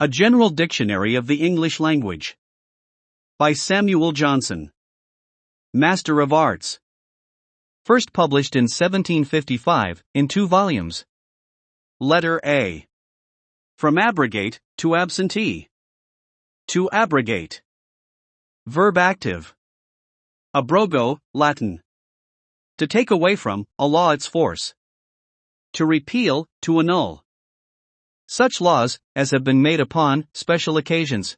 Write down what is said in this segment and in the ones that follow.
A General Dictionary of the English Language. By Samuel Johnson. Master of Arts. First published in 1755, in 2 volumes. Letter A. From abrogate, to absentee. To abrogate. Verb active. Abrogo, Latin. To take away from, a law its force. To repeal, to annul. Such laws as have been made upon special occasions.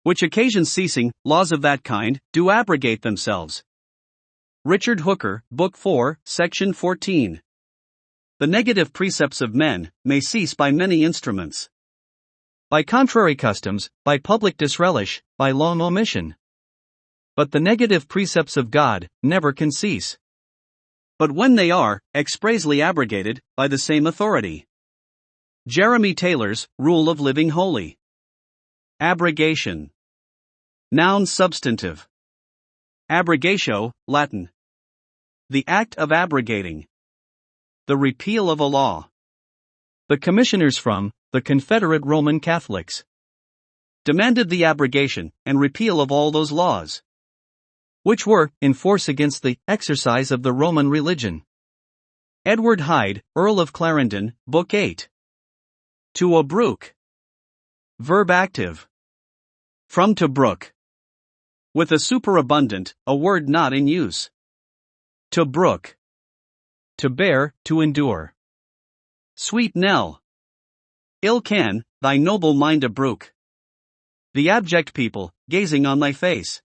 Which occasions ceasing, laws of that kind do abrogate themselves. Richard Hooker, Book 4, Section 14. The negative precepts of men may cease by many instruments. By contrary customs, by public disrelish, by long omission. But the negative precepts of God never can cease. But when they are expressly abrogated by the same authority. Jeremy Taylor's Rule of Living Holy. Abrogation. Noun substantive. Abrogatio, Latin. The act of abrogating. The repeal of a law. The commissioners from the Confederate Roman Catholics demanded the abrogation and repeal of all those laws which were in force against the exercise of the Roman religion. Edward Hyde, Earl of Clarendon, Book 8. To abrook. Verb active. From to brook. With a superabundant, a word not in use. To brook. To bear, to endure. Sweet Nell. Ill can thy noble mind abrook. The abject people, gazing on thy face.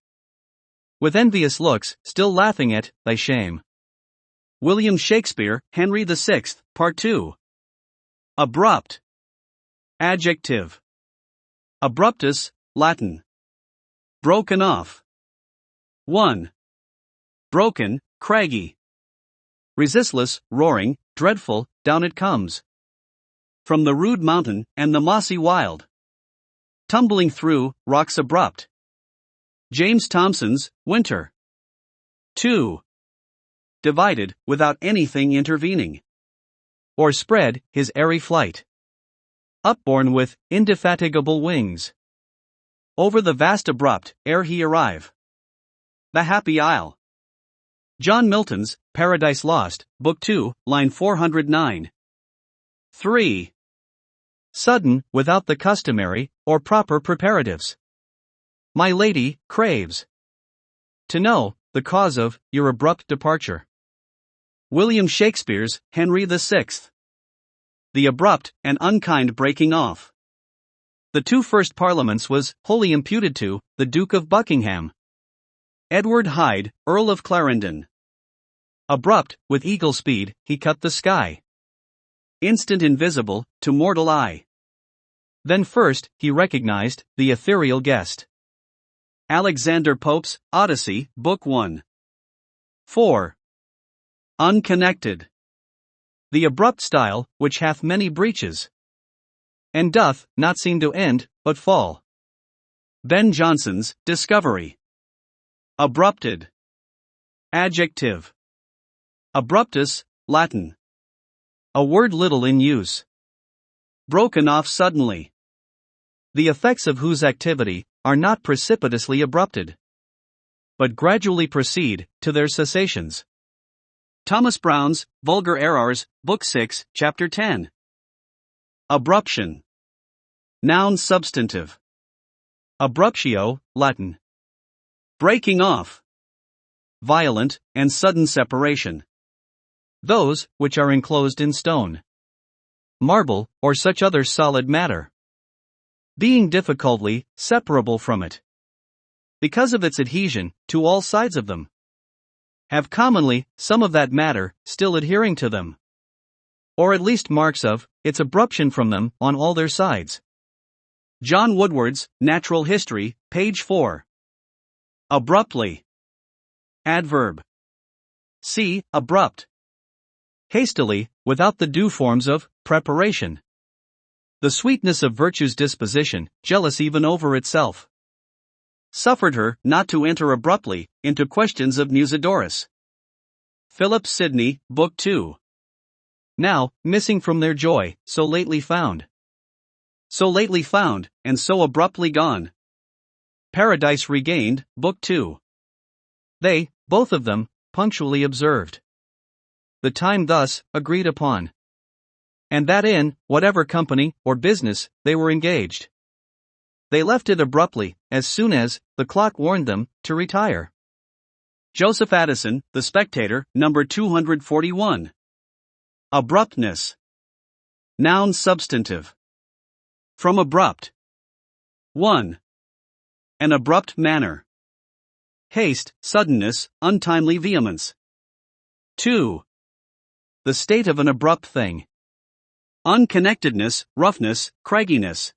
With envious looks, still laughing at thy shame. William Shakespeare, Henry VI, Part 2. Abrupt. Adjective. Abruptus, Latin. Broken off. 1. Broken, craggy. Resistless, roaring, dreadful, down it comes. From the rude mountain and the mossy wild. Tumbling through, rocks abrupt. James Thomson's Winter. 2. Divided, without anything intervening. Or spread, his airy flight. Upborne with indefatigable wings. Over the vast abrupt, ere he arrive. The Happy Isle. John Milton's Paradise Lost, Book 2, line 409. 3. Sudden, without the customary, or proper preparatives. My lady craves to know the cause of your abrupt departure. William Shakespeare's Henry VI. The abrupt and unkind breaking off. The 2 first parliaments was wholly imputed to the Duke of Buckingham. Edward Hyde, Earl of Clarendon. Abrupt, with eagle speed, he cut the sky. Instant invisible, to mortal eye. Then first, he recognized the ethereal guest. Alexander Pope's Odyssey, Book 1. 4. Unconnected. The abrupt style, which hath many breaches. And doth not seem to end, but fall. Ben Jonson's Discovery. Abrupted. Adjective. Abruptus, Latin. A word little in use. Broken off suddenly. The effects of whose activity are not precipitously abrupted, but gradually proceed to their cessations. Thomas Brown's Vulgar Errors, Book 6, Chapter 10. Abruption. Noun substantive. Abruptio, Latin. Breaking off. Violent and sudden separation. Those which are enclosed in stone, marble, or such other solid matter, being difficultly separable from it, because of its adhesion to all sides of them, have commonly some of that matter still adhering to them, or at least marks of its abruption from them on all their sides. John Woodward's Natural History, page 4. Abruptly. Adverb. See, abrupt. Hastily, without the due forms of preparation. The sweetness of virtue's disposition, jealous even over itself. Suffered her not to enter abruptly into questions of Musidorus. Philip Sidney, Book 2. Now, missing from their joy, so lately found. So lately found, and so abruptly gone. Paradise Regained, Book 2. They, both of them, punctually observed the time thus agreed upon, and that in whatever company or business they were engaged. They left it abruptly, as soon as the clock warned them to retire. Joseph Addison, The Spectator, number 241. Abruptness. Noun substantive. From abrupt. 1. An abrupt manner. Haste, suddenness, untimely vehemence. 2. The state of an abrupt thing. Unconnectedness, roughness, cragginess.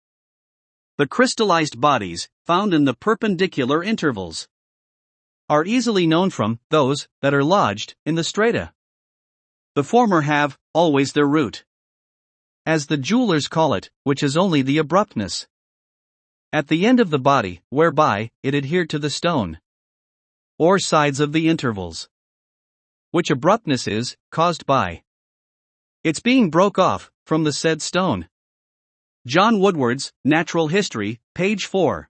The crystallized bodies, found in the perpendicular intervals, are easily known from those that are lodged in the strata. The former have always their root, as the jewelers call it, which is only the abruptness at the end of the body, whereby it adhered to the stone, or sides of the intervals, which abruptness is caused by its being broke off from the said stone. John Woodward's Natural History, page 4.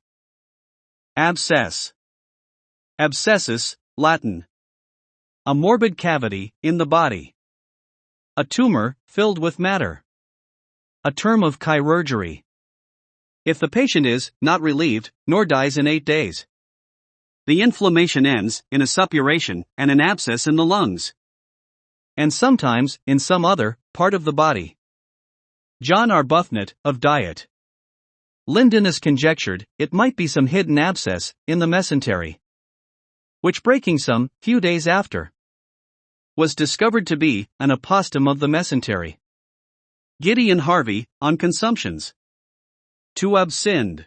Abscess. Abscessus, Latin. A morbid cavity in the body. A tumor filled with matter. A term of chirurgery. If the patient is not relieved, nor dies in 8 days, the inflammation ends in a suppuration and an abscess in the lungs, and sometimes in some other part of the body. John Arbuthnot, of Diet. Linden has conjectured it might be some hidden abscess in the mesentery, which breaking some few days after, was discovered to be an opostum of the mesentery. Gideon Harvey, on consumptions. To abscind.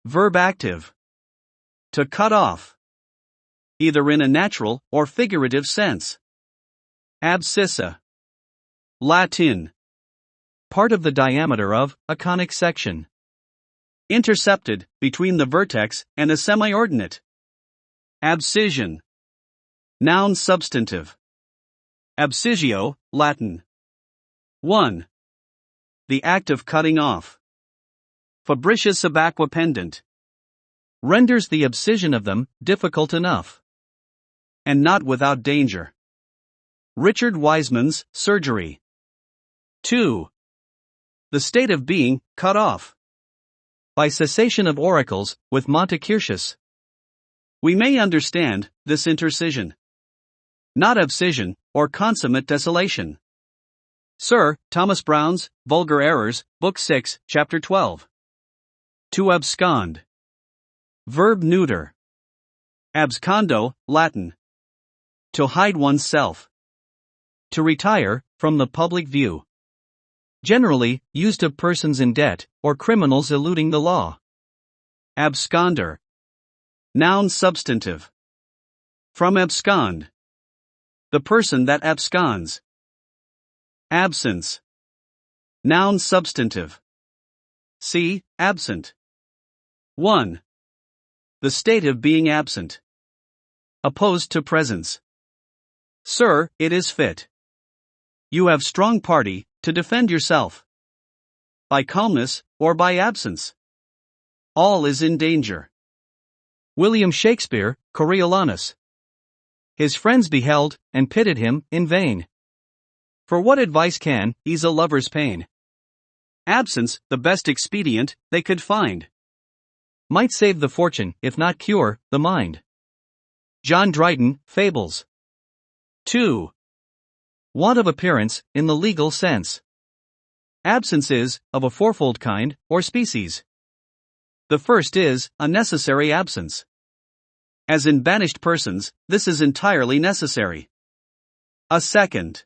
Verb active. To cut off. Either in a natural or figurative sense. Abscissa. Latin. Part of the diameter of a conic section, intercepted between the vertex and a semiordinate. Abscission. Noun substantive. Abscisio, Latin. 1. The act of cutting off. Fabricius subaqua pendent. Renders the abscission of them difficult enough, and not without danger. Richard Wiseman's Surgery. 2. The state of being cut off by cessation of oracles with Montecurtius. We may understand this intercision, not abscission or consummate desolation. Sir Thomas Brown's Vulgar Errors, Book 6, Chapter 12. To abscond. Verb neuter. Abscondo, Latin. To hide oneself. To retire from the public view. Generally used of persons in debt or criminals eluding the law. Absconder. Noun substantive. From abscond. The person that absconds. Absence. Noun substantive. See, absent. 1. The state of being absent. Opposed to presence. Sir, it is fit. You have strong party to defend yourself. By calmness or by absence. All is in danger. William Shakespeare, Coriolanus. His friends beheld and pitied him in vain. For what advice can ease a lover's pain? Absence, the best expedient they could find. Might save the fortune, if not cure the mind. John Dryden, Fables. 2. Want of appearance in the legal sense. Absence is of a fourfold kind or species. The first is a necessary absence. As in banished persons, this is entirely necessary. A second.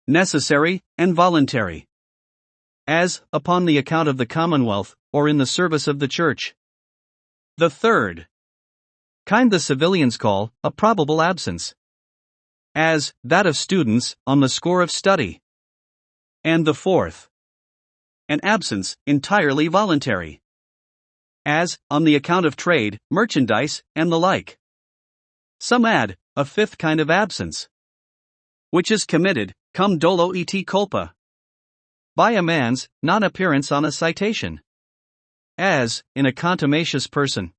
Necessary and voluntary. As, upon the account of the Commonwealth, or in the service of the Church. The third. Kind the civilians call a probable absence. As, that of students, on the score of study. And the fourth. An absence, entirely voluntary. As, on the account of trade, merchandise, and the like. Some add, a fifth kind of absence, which is committed, cum dolo et culpa. by a man's non-appearance on a citation. As, in a contumacious person,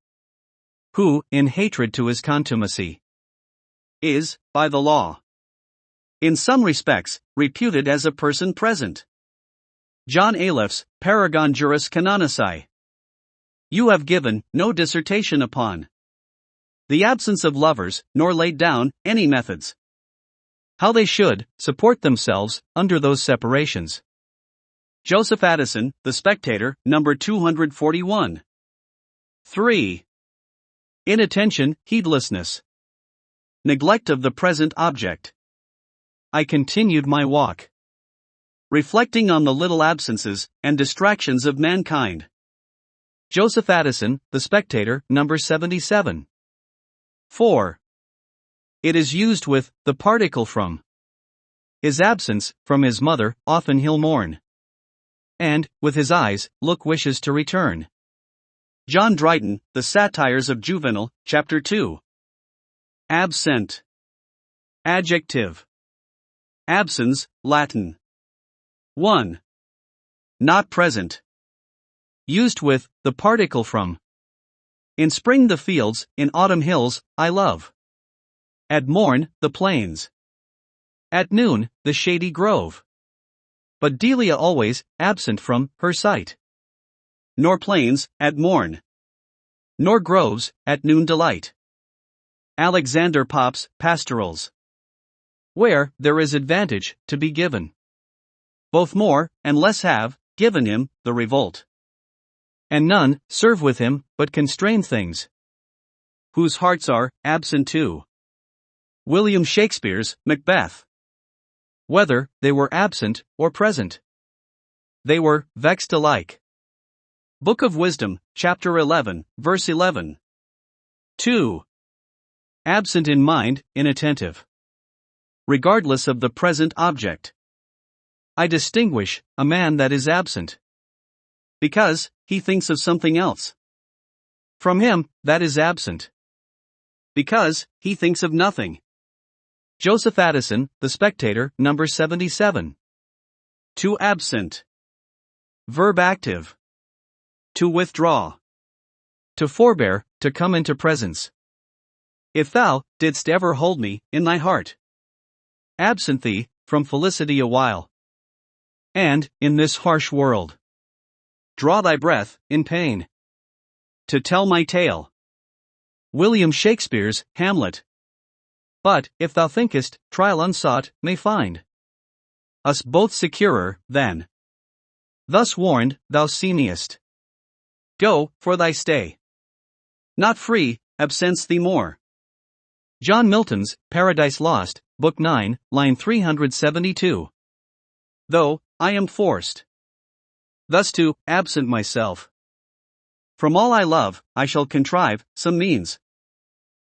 who, in hatred to his contumacy, is, by the law, in some respects, reputed as a person present. John Alepht's Paragon Juris Canonici. You have given no dissertation upon the absence of lovers, nor laid down any methods how they should support themselves under those separations. Joseph Addison, The Spectator, number 241. 3. Inattention, heedlessness, neglect of the present object. I continued my walk, reflecting on the little absences and distractions of mankind. Joseph Addison, The Spectator, number 77. 4. It is used with the particle from. His absence from his mother, often he'll mourn. And, with his eyes, look wishes to return. John Dryden, The Satires of Juvenal, chapter 2. Absent. Adjective. Absens, Latin. 1. Not present. Used with the particle from. In spring the fields, in autumn hills, I love. At morn, the plains. At noon, the shady grove. But Delia always absent from her sight. Nor plains, at morn. Nor groves, at noon delight. Alexander Pope's Pastorals. Where there is advantage to be given. Both more and less have given him the revolt. And none serve with him but constrain things, whose hearts are absent too. William Shakespeare's Macbeth. Whether they were absent or present, they were vexed alike. Book of Wisdom, chapter 11, verse 11. 2. Absent in mind, inattentive, regardless of the present object. I distinguish a man that is absent, because he thinks of something else, from him that is absent, because he thinks of nothing. Joseph Addison, The Spectator, number 77. To absent. Verb active. To withdraw. To forbear, to come into presence. If thou didst ever hold me in thy heart. Absentee, from felicity a while. And, in this harsh world, draw thy breath in pain. To tell my tale. William Shakespeare's Hamlet. But, if thou thinkest, trial unsought may find us both securer than. Thus warned, thou seemest. Go, for thy stay. Not free, absents thee more. John Milton's Paradise Lost, Book 9, line 372. Though I am forced thus to absent myself from all I love, I shall contrive some means,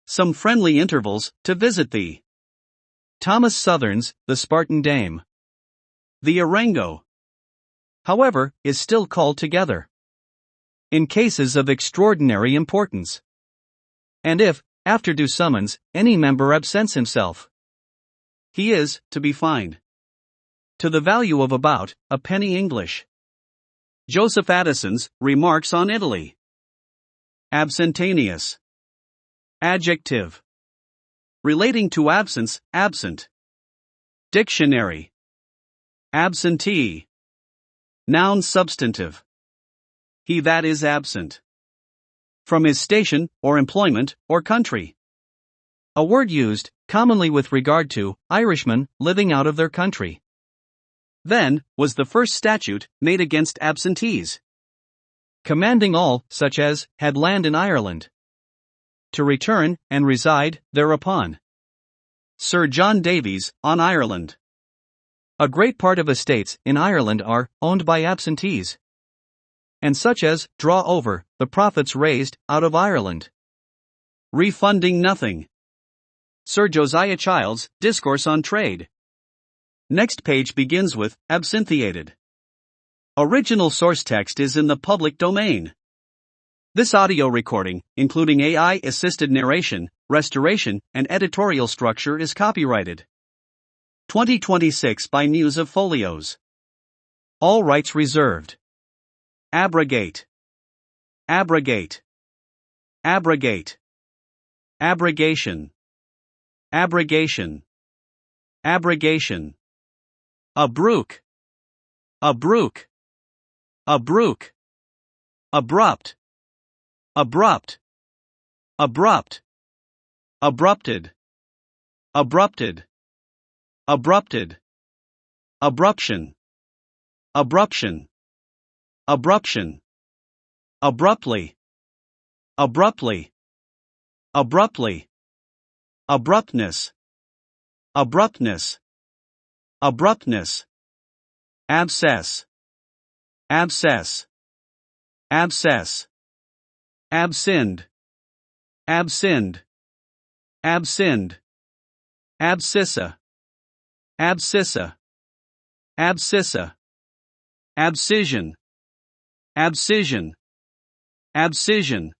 some friendly intervals, to visit thee. Thomas Southern's The Spartan Dame. The Arango, however, is still called together in cases of extraordinary importance, and if, after due summons, any member absents himself, he is to be fined to the value of about a penny English. Joseph Addison's Remarks on Italy. Absentaneous. Adjective. Relating to absence, absent. Dictionary. Absentee. Noun substantive. He that is absent from his station, or employment, or country. A word used, commonly with regard to Irishmen living out of their country. Then, was the first statute made against absentees, commanding all, such as had land in Ireland, to return and reside thereupon. Sir John Davies, on Ireland. A great part of estates in Ireland are owned by absentees, and such as draw over the profits raised out of Ireland, refunding nothing. Sir Josiah Child's Discourse on Trade. Next page begins with absenteated. Original source text is in the public domain. This audio recording, including AI-assisted narration, restoration, and editorial structure, is copyrighted 2026 by Muse of Folios. All rights reserved. Abrogate. Abrogate. Abrogate. Abrogation. Abrogation. Abrogation. Abrook. Abrook. Abrook. Abrupt. Abrupt. Abrupt. Abrupted. Abrupted. Abrupted. Abruption. Abruption. Abruption. Abruptly. Abruptly. Abruptly. Abruptness. Abruptness. Abruptness. Abscess. Abscess. Abscess. Abscend. Abscend. Abscend. Abscissa. Abscissa. Abscissa. Abscission. Abscission. Abscission.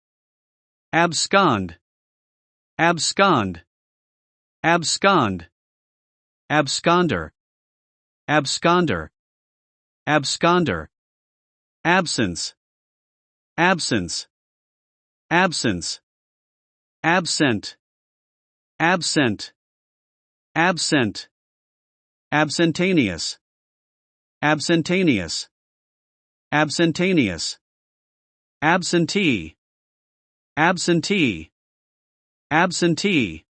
Abscond. Abscond. Abscond. Absconder. Absconder. Absconder. Absence. Absence. Absence. Absent. Absent. Absent. Absentaneous. Absentaneous. Absentaneous. Absentee. Absentee. Absentee.